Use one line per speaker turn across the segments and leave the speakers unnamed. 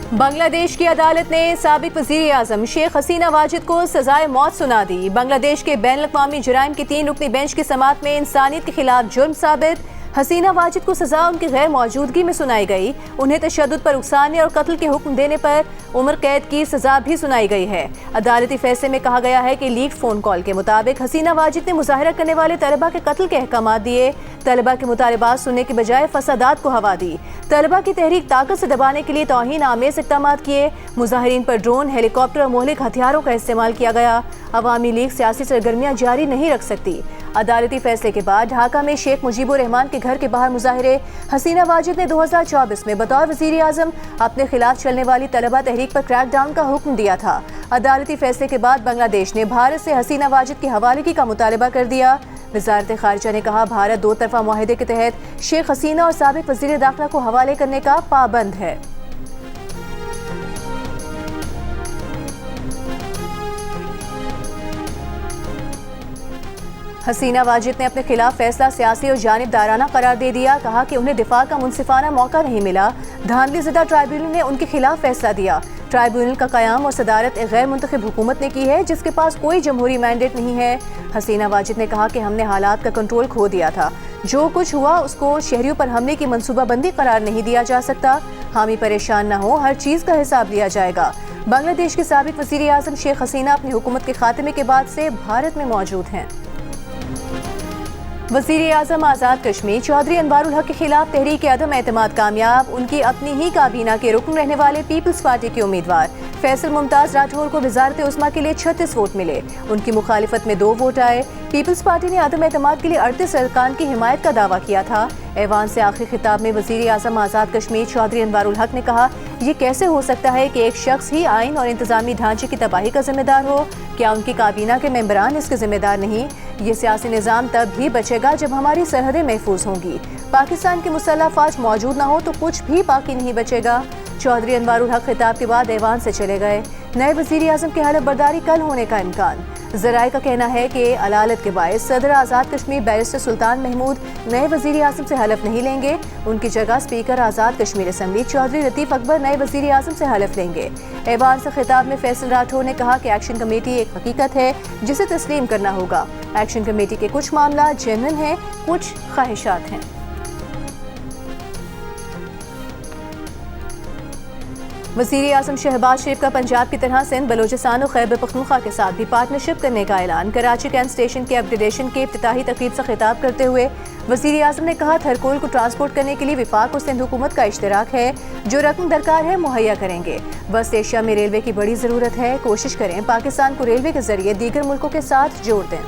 बांग्लादेश की अदालत ने साबिक वज़ीर आज़म शेख हसीना वाजिद को सजाए मौत सुना दी। बांग्लादेश के बैन अल-अक़वामी जुराइम की 3 रुकनी बेंच की समाअत में इंसानियत के खिलाफ जुर्म साबित। हसीना वाजिद को सजा उनकी गैर मौजूदगी में सुनाई गई। उन्हें तशद्दुद पर उकसाने और कत्ल के हुक्म देने पर उम्र कैद की सजा भी सुनाई गई है। अदालती फैसले में कहा गया है कि लीक फोन कॉल के मुताबिक हसीना वाजिद ने मुजाहिरा करने वाले तलबा के कत्ल के अहकाम दिए। तलबा के मुतालबात सुनने के बजाय फसादात को हवा दी। तलबा की तहरीक ताकत से दबाने के लिए तौहीन आमेज इक़दाम किए। मुजाहिरीन पर ड्रोन, हेलीकॉप्टर और मोहलिक हथियारों का इस्तेमाल किया गया। अवामी लीग सियासी सरगर्मियां जारी नहीं रख सकती। अदालती फैसले के बाद ढाका में शेख मुजीबुर रहमान के घर के बाहर मुजाहिरे। हसीना वाजिद ने 2024 में बतौर वज़ीर आज़म अपने खिलाफ चलने वाली तलबा तहरीक पर क्रैकडाउन का हुक्म दिया था। अदालती फैसले के बाद बांग्लादेश ने भारत से हसीना वाजिद की हवालगी का मुतालबा कर दिया। वज़ारत ख़ारिजा ने कहा, भारत 2 तरफ़ा मुआहदे के तहत शेख हसीना और साबिक वज़ीर दाखिला को हवाले करने का पाबंद है। हसीना वाजिद ने अपने खिलाफ फैसला सियासी और जानिबदाराना करार दे दिया। कहा कि उन्हें दिफा का मुनसिफाना मौका नहीं मिला। धांधली ज़दा ट्राइब्यूनल ने उनके खिलाफ फैसला दिया। ट्राइब्यूनल का क़याम और सदारत एक गैर मुंतखब हुकूमत ने की है, जिसके पास कोई जमहूरी मैंडेट नहीं है। हसीना वाजिद ने कहा कि हमने हालात का कंट्रोल खो दिया था। जो कुछ हुआ उसको शहरियों पर हमले की मनसूबाबंदी करार नहीं दिया जा सकता। हामी परेशान न हो, हर चीज़ का हिसाब लिया जाएगा। बांग्लादेश के साबिक वज़ीर आज़म शेख हसीना अपनी हुकूमत के खात्मे के बाद से भारत में मौजूद हैं। वज़ीर आज़म आज़ाद कश्मीर चौधरी अनवारुल हक के खिलाफ तहरीक अदम एतमाद कामयाब। उनकी अपनी ही काबीना के रुकन रहने वाले पीपल्स पार्टी के उम्मीदवार फैसल मुमताज़ राठौर को वज़ारत उस्मा के लिए 36 वोट मिले। उनकी मुखालिफत में 2 वोट आए। पीपल्स पार्टी ने अदम एतमाद के लिए 38 अरकान की हिमायत का दावा किया था। ऐवान से आखिरी खिताब में वज़ीर आज़म आज़ाद कश्मीर चौधरी अनवारुल हक ने कहा, ये कैसे हो सकता है कि एक शख्स ही आइन और इंतजामी ढांचे की तबाही का जिम्मेदार हो? क्या उनकी काबीना के मेंबरान इसके जिम्मेदार नहीं? ये सियासी निज़ाम तब ही बचेगा जब हमारी सरहदें महफूज होंगी। पाकिस्तान की मुसल्लह फ़ौज मौजूद न हो तो कुछ भी बाकी नहीं बचेगा। चौधरी अनवारुल हक खिताब के बाद ऐवान से चले गए। नए वज़ीर आज़म की हलफ बर्दारी कल होने का इम्कान। ज़राए का कहना है कि अलालत के बायस सदर आज़ाद कश्मीर बैरिस्टर सुल्तान महमूद नए वज़ीर आज़म से हलफ नहीं लेंगे। उनकी जगह स्पीकर आज़ाद कश्मीर असम्बली चौधरी लतीफ़ अकबर नए वज़ीर आज़म से हलफ लेंगे। ऐवान से खिताब में फैसल राठौर ने कहा कि एक्शन कमेटी एक हकीकत है जिसे तस्लीम करना होगा। एक्शन कमेटी के कुछ मामला जेन्युइन हैं, कुछ ख्वाहिशात हैं। वज़ीर आज़म शहबाज शरीफ का पंजाब की तरह सिंध, बलोचिस्तान और खैबर पख्तूनख्वा के साथ भी पार्टनरशिप करने का ऐलान। कराची कैंट स्टेशन के अपग्रेडेशन के इफ्तिताही तकरीब से खिताब करते हुए वज़ीर आज़म ने कहा, थरकोल को ट्रांसपोर्ट करने के लिए विफाक और सिंध हुकूमत का इश्तराक है। जो रकम दरकार है मुहैया करेंगे। वेस्ट एशिया में रेलवे की बड़ी ज़रूरत है। कोशिश करें पाकिस्तान को रेलवे के जरिए दीगर मुल्कों के साथ जोड़ दें।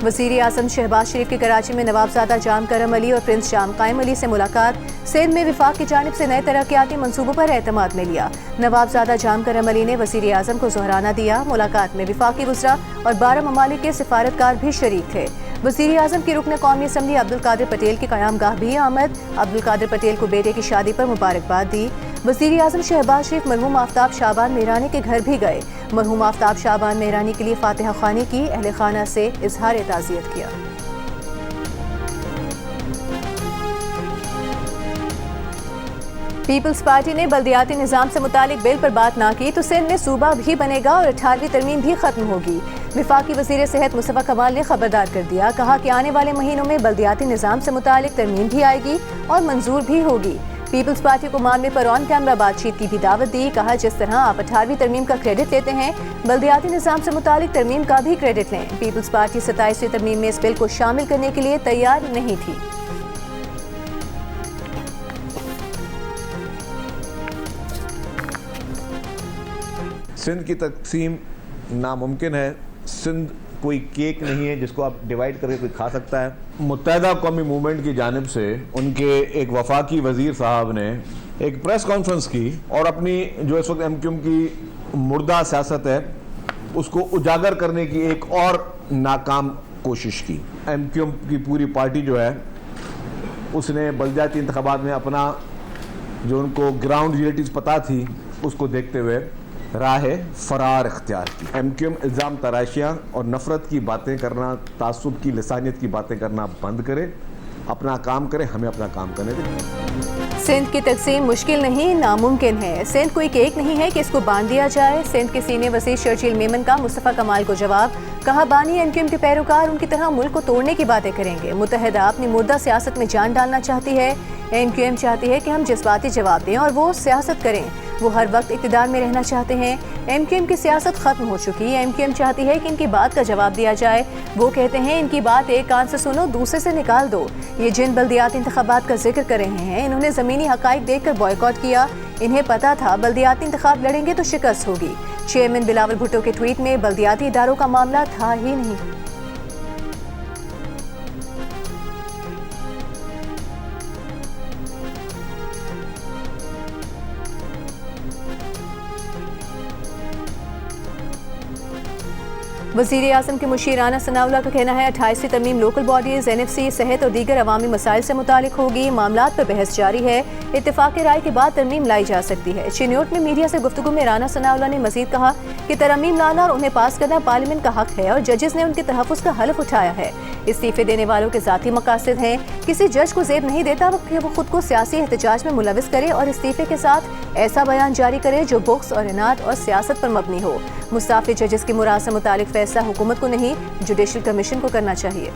वज़ीर आज़म शहबाज शरीफ की कराची में नवाबजादा जाम करम अली और प्रिंस जाम कायम अली से मुलाकात। सिंध में विफाक की जानिब से नए तरक्याती मनसूबों पर एतमाद में लिया। नवाबजादा जाम करम अली ने वज़ीर आज़म को ज़ोहराना दिया। मुलाकात में विफाकी वज़रा और 12 ममालिक के सिफारतकार भी शरीक थे। वज़ीर आज़म की रुकन कौमी असम्बली अब्दुल कादिर पटेल की क़यामगाह भी आमद। अब्दुल कादिर पटेल को बेटे की शादी पर मुबारकबाद दी। वज़ीर आज़म शहबाज शरीफ मरहूम आफ्ताब शाबान मेहरानी के घर भी गए। मरहूम आफ्ताब शाबान मेहरानी के लिए फातिहा ख़्वानी की, अहले खाना से इजहार ताज़ियत किया। पीपल्स पार्टी ने बल्दियाती निज़ाम से मुतालिक बिल पर बात ना की तो सिंध में सूबा भी बनेगा और 18वीं तरमीम भी खत्म होगी। विफाकी वज़ीर सेहत मुस्तफ़ा कमाल ने खबरदार कर दिया। कहा कि आने वाले महीनों में बल्दियाती निज़ाम से मुतालिक तरमीम भी आएगी और मंजूर भी होगी। पीपल्स पार्टी को मामले पर ऑन कैमरा बातचीत की भी दावत दी। कहा, जिस तरह आप 18वीं तरमीम का क्रेडिट लेते हैं, बल्दियाती निज़ाम से मुतालिक तरमीम का भी क्रेडिट लें। पीपल्स पार्टी 27वीं तरमीम में इस बिल को शामिल करने के लिए तैयार नहीं थी।
सिंध की तकसीम नामुमकिन है। सिंध कोई केक नहीं है जिसको आप डिवाइड करके कोई खा सकता है। मुत्तहदा कौमी मूवमेंट की जानिब से उनके एक वफाकी वज़ीर साहब ने एक प्रेस कॉन्फ्रेंस की और अपनी जो इस वक्त MQM की मुर्दा सियासत है उसको उजागर करने की एक और नाकाम कोशिश की। MQM की पूरी पार्टी जो है उसने बल्दियाती इंतखाबात में अपना जो उनको ग्राउंड रियलिटीज़ पता थी उसको देखते हुए राह फरार इख्तियार की। MQM इल्ज़ाम तराशियाँ और नफ़रत की बातें करना, तासुब की, लिसानियत की बातें करना बंद करे अपना काम करें, हमें अपना काम करने दें।
सिंध की तकसीम मुश्किल नहीं, नामुमकिन है। सिंध कोई केक नहीं है कि इसको बांट दिया जाए। सिंध के सीनियर वज़ीर शर्जील मेमन का मुस्तफ़ा कमाल को जवाब। कहा, बानी एमक्यूएम के पैरोकार उनकी तरह मुल्क को तोड़ने की बातें करेंगे। मुत्तहिदा अपनी मुर्दा सियासत में जान डालना चाहती है। एमक्यूएम चाहती है कि हम जज्बाती जवाब दें और वो सियासत करें। वो हर वक्त इक़्तिदार में रहना चाहते हैं। एमक्यूएम की सियासत खत्म हो चुकी है। एमक्यूएम चाहती है कि इनकी बात का जवाब दिया जाए। वो कहते हैं इनकी बात एक कान से सुनो, दूसरे से निकाल दो। ये जिन बल्दियाती इंतखाबात का जिक्र कर रहे हैं, इन्होंने ज़मीनी हक़ाइक़ देखकर बॉयकॉट किया। इन्हें पता था बल्दियाती इंतखाब लड़ेंगे तो शिकस्त होगी। चेयरमैन बिलावल भुट्टो के ट्वीट में बल्दियाती इदारों का मामला था ही नहीं। वज़ीर आज़म के मुशीर राना सनाउल्लाह का कहना है 28वीं तरमीम लोकल बॉडीज़, NFC, सेहत और दीगर अवामी मसाइल से मुतालिक होगी। मामलात पर बहस जारी है। इत्तेफाक राय के बाद तरमीम लाई जा सकती है। चिन्योट में मीडिया से गुफ्तगू में राना सनाउल्लाह ने मजीद कहा कि तरमीम लाना और उन्हें पास करना पार्लियामेंट का हक है और जजेस ने उनके तहफ़्फ़ुज़ का हलफ उठाया है। इस्तीफे देने वालों के ज़ाती मकासद हैं। किसी जज को ज़ेब नहीं देता कि वो खुद को सियासी एहतजाज में मुलविस करे और इस्तीफे के साथ ऐसा बयान जारी करे जो बुक्स और इनाद और सियासत पर मबनी हो। मुस्ताफ़ी जजेस की मुराद से मुतालिक फैसला हुकूमत को नहीं, जुडिशल कमीशन को करना चाहिए।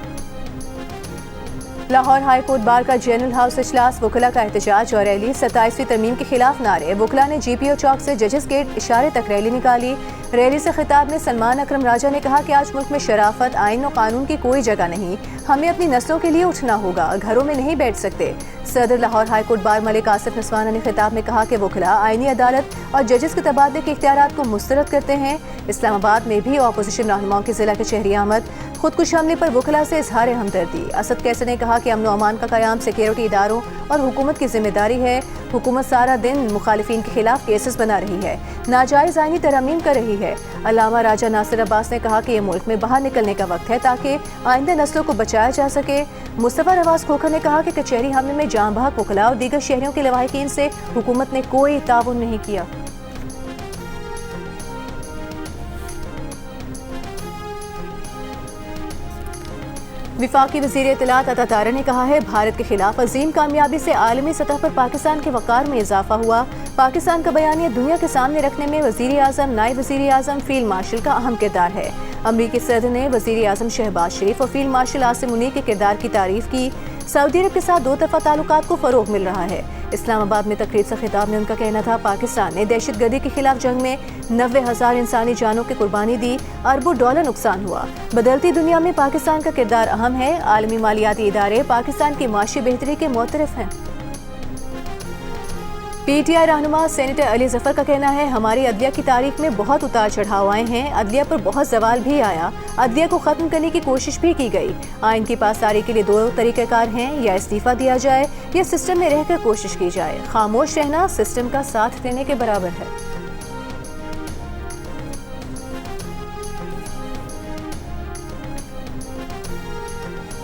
लाहौर हाई कोर्ट बार का जनरल हाउस इजलास, वकला का एहतजाज और रैली। 27वीं तरमीम के खिलाफ नारे। वकला ने GPO चौक से जजेस गेट इशारे तक रैली निकाली। रैली से खिताब में सलमान अकरम राजा ने कहा कि आज मुल्क में शराफत, आइन और कानून की कोई जगह नहीं। हमें अपनी नस्लों के लिए उठना होगा, घरों में नहीं बैठ सकते। सदर Lahore high court bar Malik Asif नसवाना ने खिताब में कहा कि वकला आइनी अदालत और जजेस के तबादले के इख्तियारात को मुस्तरद करते हैं। इस्लामाबाद में भी अपोजिशन रहनुमाओं की जिला कचहरी आमद। खुदकुश हमले पर वकला से इजहार हमदर्दी। असद कैसर ने कहा कि अमन व अमान का क़याम सिक्योरिटी इदारों और हुकूमत की जिम्मेदारी है। हुकूमत सारा दिन मुखालिफिन के खिलाफ केसेस बना रही है, नाजायज़ आइनी तरमीम कर रही है। अल्लामा राजा नासिर अब्बास ने कहा कि ये मुल्क में बाहर निकलने का वक्त है ताकि आइंदा नस्लों को बचाया जा सके। मुस्तफ़ा नवाज खोखर ने कहा कि कचहरी हमले में जाँ बहक वकला और दीगर शहरियों के लवाहिकीन से हुकूमत ने कोई ताउन नहीं किया। विफाकी वज़ीर इत्तलात अता तारा ने कहा है भारत के खिलाफ अजीम कामयाबी से आलमी सतह पर पाकिस्तान के वक़ार में इजाफा हुआ। पाकिस्तान का बयानिया दुनिया के सामने रखने में वज़ीर आज़म, नायब वज़ीर आज़म, फील्ड मार्शल का अहम किरदार है। अमरीकी सदर ने वज़ीर आज़म शहबाज शरीफ और फील्ड मार्शल आसिम मुनीर के किरदार की तारीफ की। सऊदी अरब के साथ दो तरफ़ा ताल्लुकात को फ़रोग़ मिल रहा है। इस्लामाबाद में तकरीब से खिताब में उनका कहना था पाकिस्तान ने दहशतगर्दी के खिलाफ जंग में 90,000 इंसानी जानों की कुर्बानी दी, अरबों डॉलर नुकसान हुआ। बदलती दुनिया में पाकिस्तान का किरदार अहम है। आलमी मालियाती इदारे पाकिस्तान की माशी बेहतरी के मुतरफ हैं। PTI रहनुमा सेनेटर अली जफर का कहना है हमारी अदलिया की तारीख में बहुत उतार चढ़ाव आए हैं। अदलिया पर बहुत सवाल भी आया, अदलिया को ख़त्म करने की कोशिश भी की गई। आइन की पासदारी के लिए दो तरीक़ेकार हैं, या इस्तीफ़ा दिया जाए या सिस्टम में रहकर कोशिश की जाए। खामोश रहना सिस्टम का साथ देने के बराबर है।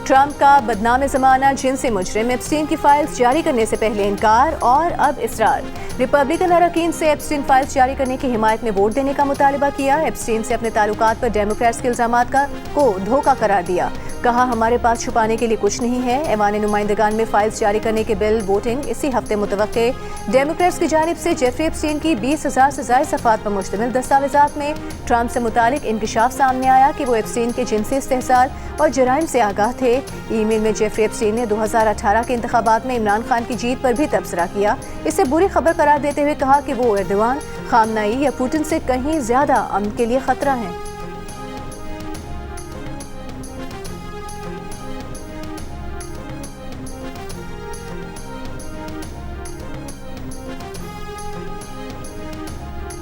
ट्रंप का बदनाम ज़माना जिनसी मुजरिम एप्स्टीन की फाइल्स जारी करने से पहले इनकार और अब इसरार। रिपब्लिकन अरकान से एप्स्टीन फाइल्स जारी करने की हिमायत में वोट देने का मुतालबा किया। एप्स्टीन से अपने ताल्लुकात पर डेमोक्रेट्स के इल्ज़ामात को धोखा करार दिया। कहा हमारे पास छुपाने के लिए कुछ नहीं है। ऐवान नुमाइंदगान में फाइल्स जारी करने के बिल वोटिंग इसी हफ्ते मुतवक्के। डेमोक्रेट्स की जानिब से जेफरी एप्स्टीन की 20,000 से ज़ायद सफ़ात पर मुश्तमिल दस्तावेज़ात में ट्रंप से मुतालिक इंकशाफ सामने आया कि वो एप्स्टीन के जिनसी इस्तेहसाल और जराइम से आगाह थे। ईमेल में जेफरी एप्स्टीन ने 2018 के इंतखाबात में इमरान खान की जीत पर भी तबसरा किया। इसे बुरी खबर करार देते हुए कहा कि वो एर्दोगान, खामनाई या पुतिन से कहीं ज़्यादा अमन के लिए खतरा है।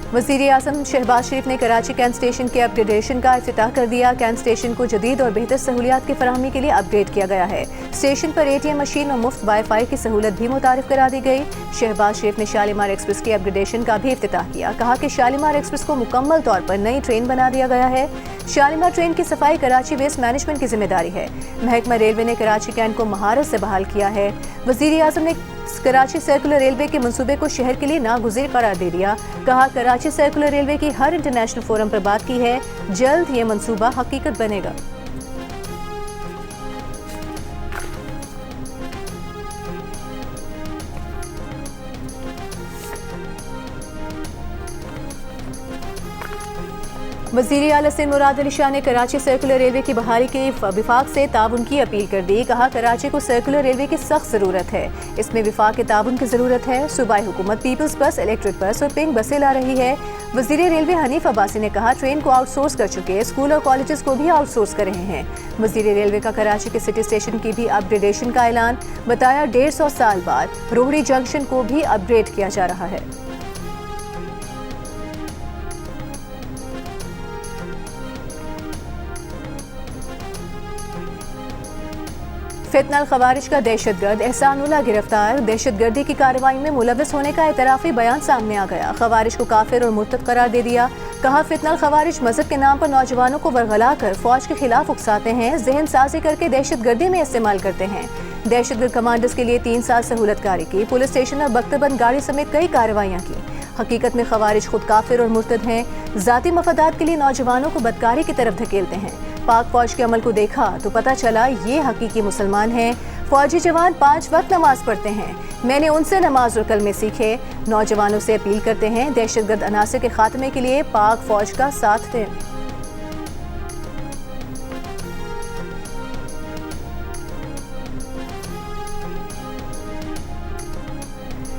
वज़ीर आज़म शहबाज शरीफ ने कराची कैंट स्टेशन के अपग्रेडेशन का इफ्तिताह कर दिया। कैंट स्टेशन को जदीद और बेहतर सहूलियात की फराहमी के लिए अपग्रेड किया गया है। स्टेशन पर ATM मशीन और मुफ्त वाईफाई की सहूलत भी मुतारिफ करा दी गई। शहबाज शरीफ ने शालीमार एक्सप्रेस के अपग्रेडेशन का भी इफ्तिताह किया। कहा कि शालीमार एक्सप्रेस को मुकम्मल तौर पर नई ट्रेन बना दिया गया है। शालीमार ट्रेन की सफाई कराची वेस्ट मैनेजमेंट की जिम्मेदारी है। महकमा रेलवे ने कराची कैंट को महारत से बहाल किया है। वज़ीर आज़म ने कराची सर्कुलर रेलवे के मंसूबे को शहर के लिए नागुज़ीर करार दे दिया। कहा कराची सर्कुलर रेलवे की हर इंटरनेशनल फोरम पर बात की है, जल्द ये मंसूबा हकीकत बनेगा। वज़ीर आला सिंध मुराद अली शाह ने कराची सर्कुलर रेलवे की बहाली के लिए विफाक से ताउन की अपील कर दी। कहा, कराची को सर्कुलर रेलवे की सख्त ज़रूरत है, इसमें विफाक के ताउन की ज़रूरत है। सूबाई हुकूमत पीपल्स बस, इलेक्ट्रिक बस और पिंक बसें ला रही है। वज़ीर रेलवे हनीफ अब्बासी ने कहा, ट्रेन को आउटसोर्स कर चुके स्कूल और कॉलेजेस को भी आउटसोर्स कर रहे हैं। वज़ीर रेलवे का कराची के सिटी स्टेशन की भी अपग्रेडेशन का ऐलान। बताया, 150 साल बाद रोहड़ी जंक्शन को भी अपग्रेड किया जा रहा है। फितनल खवारिज का दहशतगर्द एहसानुल्लाह गिरफ्तार। दहशतगर्दी की कार्रवाई में मुलविस होने का एतराफ़ी बयान सामने आ गया। खवारिज को काफिर और मुर्तद करार दे दिया। कहा, फितनल खवारिज मजहब के नाम पर नौजवानों को वरगला कर फौज के खिलाफ उकसाते हैं, जहन साजी करके दहशतगर्दी में इस्तेमाल करते हैं। दहशतगर्द कमांडर्स के लिए 3 साल सहूलतकारी की। पुलिस स्टेशन और बख्तबंद गाड़ी समेत कई कार्रवाइयाँ की। हकीकत में खवारिज खुद काफिर और मुर्तद हैं, ज़ाती मफादात के लिए नौजवानों को बदकारी की तरफ धकेलते हैं। पाक फौज के अमल को देखा तो पता चला ये हकीकी मुसलमान हैं। फौजी जवान 5 वक्त नमाज पढ़ते हैं। मैंने उनसे नमाज और कलमे सीखे। नौजवानों से अपील करते हैं, दहशतगर्द अनासर के खात्मे के लिए पाक फौज का साथ दें।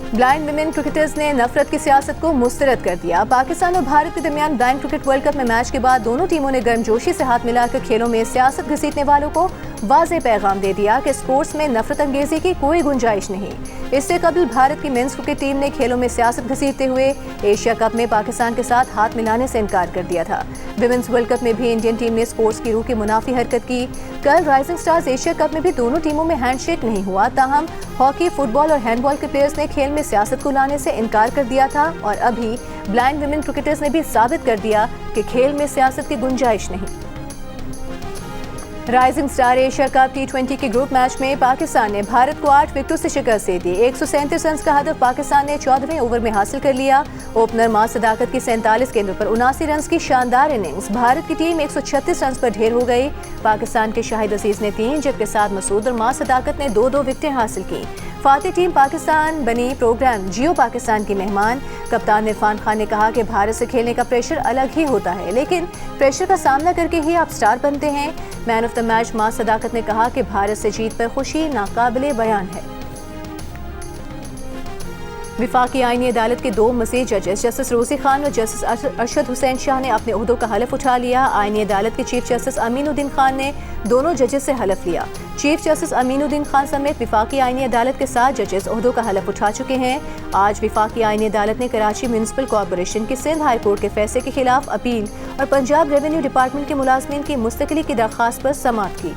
ब्लाइंड विमेन क्रिकेटर्स ने नफरत की सियासत को मुस्तरद कर दिया। पाकिस्तान और भारत के दरमियान ब्लाइंड क्रिकेट वर्ल्ड कप में मैच के बाद दोनों टीमों ने गर्मजोशी से हाथ मिलाकर खेलों में सियासत घसीटने वालों को वाज़ेह पैगाम दे दिया कि स्पोर्ट्स में नफरत अंगेजी की कोई गुंजाइश नहीं। इससे कबल भारत की मेंस क्रिकेट टीम ने खेलों में सियासत घसीटते हुए एशिया कप में पाकिस्तान के साथ हाथ मिलाने से इनकार कर दिया था। विमेंस वर्ल्ड कप में भी इंडियन टीम ने स्पोर्ट्स की रूह की मुनाफी हरकत की। कल राइजिंग स्टार्स एशिया कप में भी दोनों टीमों में हैंडशेक नहीं हुआ। ताहम हॉकी, फुटबॉल और हैंडबॉल के प्लेयर्स ने खेल में सियासत को लाने से इनकार कर दिया था और अभी ब्लाइंड विमेन क्रिकेटर्स ने भी साबित कर दिया कि खेल में सियासत की गुंजाइश नहीं। Rising star Asia cup T20 के ग्रुप मैच में पाकिस्तान ने भारत को 8 विकेटों से शिकस्त दे दी। 137 रन का हदफ पाकिस्तान ने 14वें ओवर में हासिल कर लिया। ओपनर मां सदाकत की 47 गेंदों पर 79 रन की शानदार इनिंग्स। भारत की टीम 136 रन पर ढेर हो गई। पाकिस्तान के शाहिद अजीज ने 3 जबकि साद मसूद और मां सदाकत ने 2-2 विकेटें हासिल की। फातेह टीम पाकिस्तान बनी प्रोग्राम जियो पाकिस्तान की मेहमान। कप्तान इरफान खान ने कहा कि भारत से खेलने का प्रेशर अलग ही होता है, लेकिन प्रेशर का सामना करके ही आप स्टार बनते हैं। मैन ऑफ द मैच मां सदाकत ने कहा कि भारत से जीत पर खुशी नाकाबिले बयान है। विफाकी आईनी अदालत के 2 मज़ीद जजेस जस्टिस रोजी खान और जस्टिस अरशद हुसैन शाह ने अपने ओहदों का हलफ उठा लिया। आईनी अदालत के चीफ जस्टिस अमीनुद्दीन खान ने दोनों जजेस से हलफ लिया। चीफ जस्टिस अमीनुद्दीन खान समेत विफाकी आईनी अदालत के 7 जजेस ओहदों का हलफ उठा चुके हैं। आज विफाकी आईनी अदालत ने कराची म्यूनिसिपल कॉरपोरेशन की सिंध हाई कोर्ट के फैसले के खिलाफ अपील और पंजाब रेवेन्यू डिपार्टमेंट के मुलाजमीन की मुस्तकिली की दरख्वास्त पर समाअत की।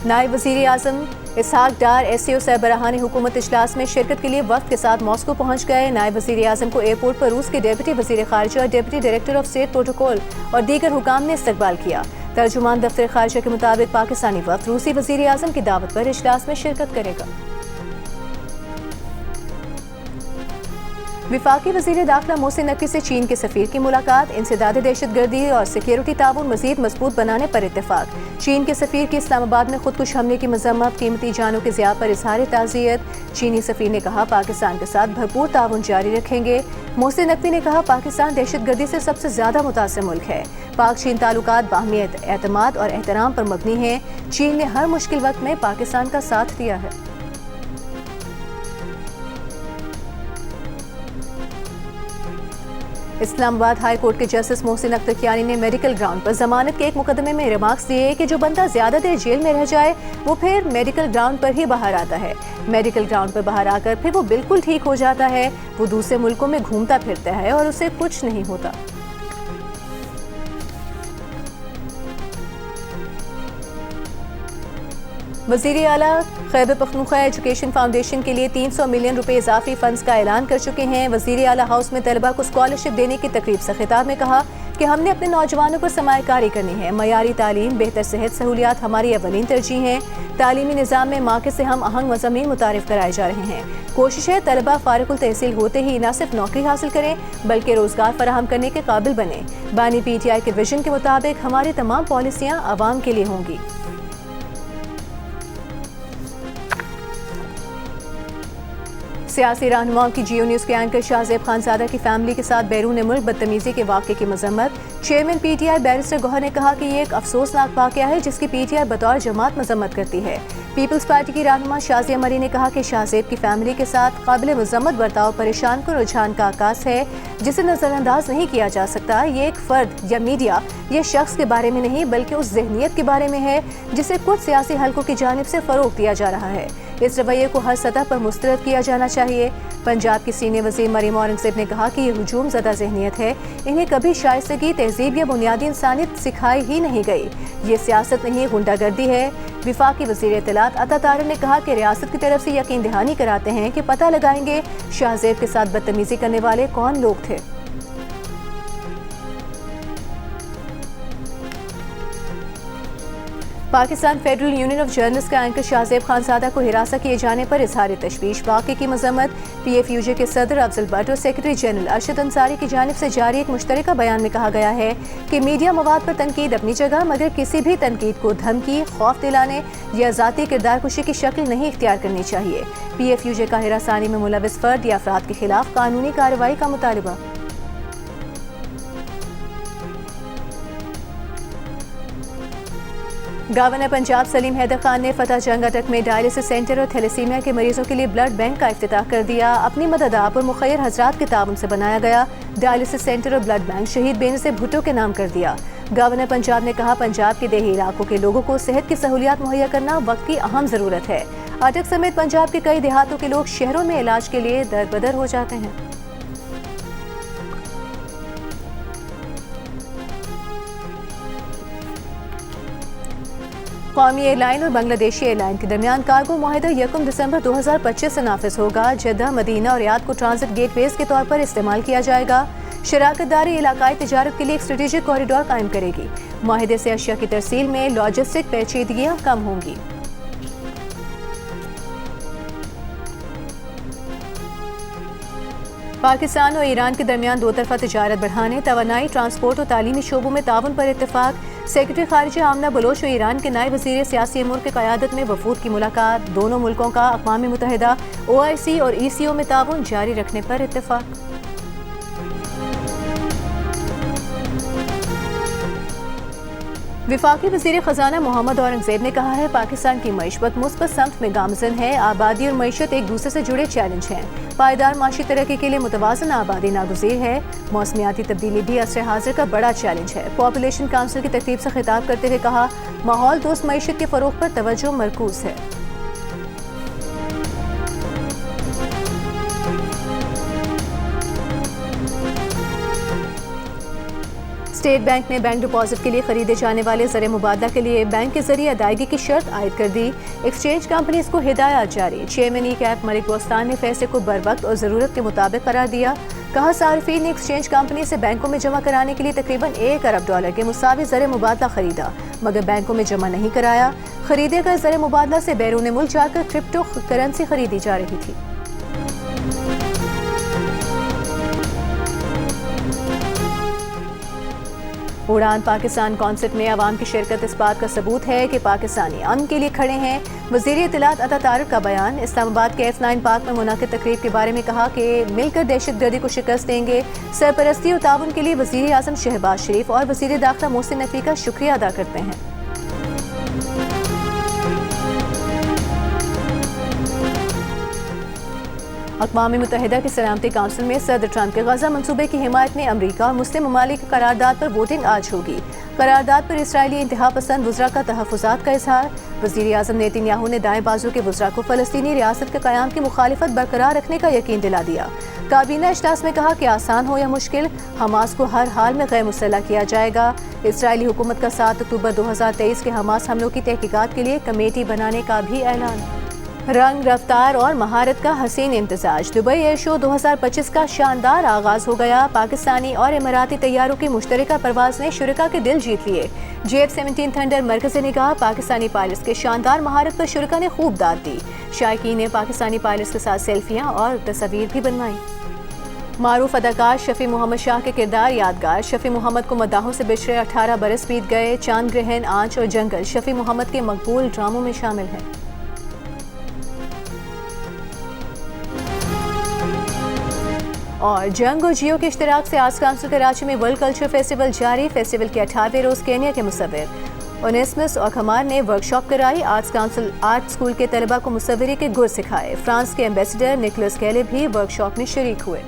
नायब वज़ीर आज़म इसहाक डार SAO सरबराहानी हुकूमत इजलास में शिरकत के लिए वक्त के साथ मॉस्को पहुंच गए। नायब वज़ीर आज़म को एयरपोर्ट पर रूस के डेप्यूटी वज़ीर ख़ारिजा, deputy director of state protocol और दीगर हुकाम ने इस्तकबाल किया। तर्जुमान दफ्तर ख़ारिजा के मुताबिक पाकिस्तानी वक्त रूसी वज़ीर आज़म की दावत पर इजलास में शिरकत करेगा। विफाकी वज़ीर दाखिला मोहसिन नकवी से चीन के सफ़ीर की मुलाकात। इंसदाद दहशतगर्दी और सिक्योरिटी ताउन मज़ीद मजबूत बनाने पर इत्तेफाक। चीन के सफ़ीर की इस्लामाबाद में खुदकुश हमले की मज़म्मत। कीमती जानों के ज़िया पर इज़हार ताज़ियत। चीनी सफ़ीर ने कहा, पाकिस्तान के साथ भरपूर ताउन जारी रखेंगे। मोहसिन नकवी ने कहा, पाकिस्तान दहशतगर्दी से सबसे ज़्यादा मुतासर मुल्क है। पाक चीन ताल्लुकात बाहमी एतमाद और एहतराम पर मबनी हैं। चीन ने हर मुश्किल वक्त में पाकिस्तान का साथ दिया है। इस्लामाबाद हाई कोर्ट के जस्टिस मोहसिन अख्तर कियानी ने मेडिकल ग्राउंड पर जमानत के एक मुकदमे में रिमार्क्स दिए कि जो बंदा ज्यादा देर जेल में रह जाए वो फिर मेडिकल ग्राउंड पर ही बाहर आता है। मेडिकल ग्राउंड पर बाहर आकर फिर वो बिल्कुल ठीक हो जाता है। वो दूसरे मुल्कों में घूमता फिरता है और उसे कुछ नहीं होता। वज़ीर आला खैबर पख्तूनख्वा एजुकेशन फाउंडेशन के लिए 300 मिलियन रुपए इजाफी फंड्स का ऐलान कर चुके हैं। वज़ीर आला हाउस में तलबा को स्कॉलरशिप देने की तकरीब से खिताब में कहा कि हमने अपने नौजवानों पर सरमायाकारी करनी है। मयारी तालीम, बेहतर सेहत सहूलियात हमारी अवलीन तरजीह हैं। तालीमी निज़ाम में माक़े से हम आहंग मज़ामीन मुतारिफ कराए जा रहे हैं। कोशिश है तलबा फारिकुल तहसील होते ही न सिर्फ नौकरी हासिल करें बल्कि रोज़गार फराहम करने के काबिल बने। बानी PTI के विजन के मुताबिक हमारी तमाम पॉलिसियाँ आवाम के लिए होंगी। सियासी रहनुमाओं की जियो न्यूज़ के एंकर शाहजेब खानजादा की फैमिली के साथ बैरून मुल्क बदतमीजी के वाक़े की मजम्मत। चेयरमैन पीटीआई बैरिस्टर गौहर ने कहा कि ये एक अफसोसनाक वाक़या है जिसकी पीटीआई बतौर जमात मजम्मत करती है। पीपल्स पार्टी की रहनुमा शाजिया मरी ने कहा कि शाहजेब की फैमिली के साथ काबिल मजम्मत बर्ताव परेशान को रुझान का आकाश है जिसे नजरअंदाज नहीं किया जा सकता। ये एक फर्द या मीडिया या शख्स के बारे में नहीं बल्कि उस जहनीत के बारे में है जिसे कुछ सियासी हलकों की जानिब से फरोग दिया जा रहा है। इस रवैये को हर सतह पर मुस्तरद किया जाना चाहिए। पंजाब की सीनियर वज़ीर मरीम औरंगज़ेब ने कहा कि ये हुजूम ज़दा जहनीत है, इन्हें कभी शाइस्तगी, तहजीब या बुनियादी इंसानियत सिखाई ही नहीं गई। ये सियासत नहीं, गुंडागर्दी है। विफाकी वज़ीर इत्तलात अता तारर ने कहा कि रियासत की तरफ से यकीन दहानी कराते हैं कि पता लगाएंगे शाहजेब के साथ बदतमीजी करने वाले कौन लोग थे। Pakistan federal union of journalist का एंकर शाहजेब खानजादा को हिरासत किए जाने पर इजहार तशवीश। वाक़े की मजम्मत। PFUJ के सदर अफजल भट्ट और सेक्रेटरी जनरल अरशद अंसारी की जानिब से जारी एक मुश्तरका बयान में कहा गया है कि मीडिया मवाद पर तनकीद अपनी जगह, मगर किसी भी तनकीद को धमकी, खौफ दिलाने या ज़ाती किरदार कुशी की शक्ल नहीं इख्तियार करनी चाहिए। PFUJ का हिरासानी में मुलविस फर्द या अफराद के खिलाफ कानूनी कार्रवाई का मुतालबा। गवर्नर पंजाब सलीम हैदर खान ने फतह जंग अटक में डायलिसिस सेंटर और थैलेसीमिया के मरीजों के लिए ब्लड बैंक का इफ्तिताह कर दिया। अपनी मदद आप और मुखैर हजरात के ताउन से बनाया गया डायलिसिस सेंटर और ब्लड बैंक शहीद बेनज़ीर भुट्टो के नाम कर दिया। गवर्नर पंजाब ने कहा, पंजाब के देही इलाकों के लोगों को सेहत की सहूलियात मुहैया करना वक्त की अहम ज़रूरत है। अटक समेत पंजाब के कई देहातों के लोग शहरों में इलाज के लिए दर बदर हो जाते हैं। कौमी एयरलाइन और बांग्लादेशी एयरलाइन के दरमियान कार्गो मुआहदा 1 दिसंबर 2025 से नाफिज होगा। जद्दा, मदीना और रियाद को ट्रांजिट गेटवेज के तौर पर इस्तेमाल किया जाएगा। शराकतदारी इलाकाई तिजारत के लिए एक स्ट्रेटेजिक कॉरिडोर कायम करेगी। मुआहदे से अशिया की तरसील में लॉजिस्टिक पेचीदगियां कम होंगी। पाकिस्तान और ईरान के दरमियान दो तरफा तिजारत बढ़ाने, तवानाई, ट्रांसपोर्ट और तालीमी शोबों में ताउन पर इत्तेफाक। सेक्रेटरी खारिजा आमना बलोच और ईरान के नायब वज़ीर सियासी अमूर की क़यादत में वफूद की मुलाकात। दोनों मुल्कों का अक़वाम मुत्तहिदा, OIC और ECO में ताउन जारी रखने पर इत्तेफाक। विफाकी वज़ीर ख़ज़ाना मोहम्मद औरंगज़ेब ने कहा है, पाकिस्तान की मईशत मुस्बत समत में गामज़न है। आबादी और मईशत एक दूसरे से जुड़े चैलेंज हैं। पायदार माशी तरक्की के लिए मुतवाज़न आबादी नागुज़ीर है। मौसमियाती तब्दीली भी असर हाजिर का बड़ा चैलेंज है। पॉपुलेशन काउंसिल की तरतीब से खिताब करते हुए कहा, माहौल दोस्त मईशत के फ़रोग़ पर तवज्जो मरकूज़ है। स्टेट बैंक ने बैंक डिपॉजिट के लिए खरीदे जाने वाले ज़र मुबादला के लिए बैंक के जरिए अदायगी की शर्त आयद कर दी। एक्सचेंज कंपनीज को हिदायत जारी। चेयरमैन कैप मलिक बोस्तान ने फैसले को बरवक्त और ज़रूरत के मुताबिक करार दिया। कहा, सार्फिन ने एक्सचेंज कंपनी से बैंकों में जमा कराने के लिए तकरीबन $1 अरब के मुसावी ज़र मुबादला खरीदा, मगर बैंकों में जमा नहीं कराया। खरीदे गए ज़र मुबादला से बैरून मुल्क जाकर क्रिप्टो करेंसी खरीदी जा रही थी। उड़ान पाकिस्तान कॉन्सर्ट में अवाम की शिरकत इस बात का सबूत है कि पाकिस्तानी अमन के लिए खड़े हैं। वज़ीर इत्तलात अता तारर का बयान। इस्लामाबाद के F9 पार्क में मुनाकिद तकरीब के बारे में कहा कि मिलकर दहशतगर्दी को शिकस्त देंगे। सरपरस्ती और ताउन के लिए वज़ीर आज़म शहबाज शरीफ और वज़ीर दाखिला मोहसिन नकवी का शुक्रिया अदा करते हैं। अक़वाम मुत्तहिदा की सलामती काउंसिल में सदर ट्रंप के गज़ा मंसूबे की हिमायत में अमरीका और मुस्लिम ममालिक की करारदाद पर वोटिंग आज होगी। करारदाद पर इसराइली इंतहा पसंद वज़रा का तहफ़्फ़ुज़ात का इज़हार। वज़ीर आज़म नेतन्याहू ने दाएं बाजू के वज़रा को फ़लस्तीनी रियासत के क़याम की मुखालिफत बरकरार रखने का यकीन दिला दिया। काबीना इजलास में कहा कि आसान हो या मुश्किल, हमास को हर हाल में गैर मुसल्लह किया जाएगा। इसराइली हुकूमत का 7 अक्टूबर 2023 के हमास हमलों की तहकीकात के लिए कमेटी बनाने का भी ऐलान। रंग, रफ्तार और महारत का हसीन इम्तिजाज। दुबई एयर शो 2025 का शानदार आगाज हो गया। पाकिस्तानी और इमाराती तैयारों की मुश्तरका परवाज ने शुरका के दिल जीत लिए। JF-17 थंडर मरकज़ ने कहा, पाकिस्तानी पायलट्स के शानदार महारत पर शुरका ने खूब दाद दी। शायकीन ने पाकिस्तानी पायलट्स के साथ सेल्फियाँ और तस्वीर भी बनवाई। मारूफ अदाकार शफी मोहम्मद शाह के किरदार यादगार। शफी मोहम्मद को मद्दाहों से बिछड़े 18 बरस बीत गए। चांद ग्रहण, आंच और जंगल शफी मोहम्मद के मकबूल ड्रामों में शामिल हैं। और जंग और जियो के इश्तराक से आर्ट्स काउंसिल कराची में वर्ल्ड कल्चर फेस्टिवल जारी। फेस्टिवल के 18वें रोज केन्या के मुसव्विर ओनेस्मस और खमार ने वर्कशॉप कराई। आर्ट्स काउंसिल आर्ट स्कूल के तलबा को मुसव्वरी के गुर सिखाए। फ्रांस के एम्बेसडर निकोलस कैले भी वर्कशॉप में शरीक हुए।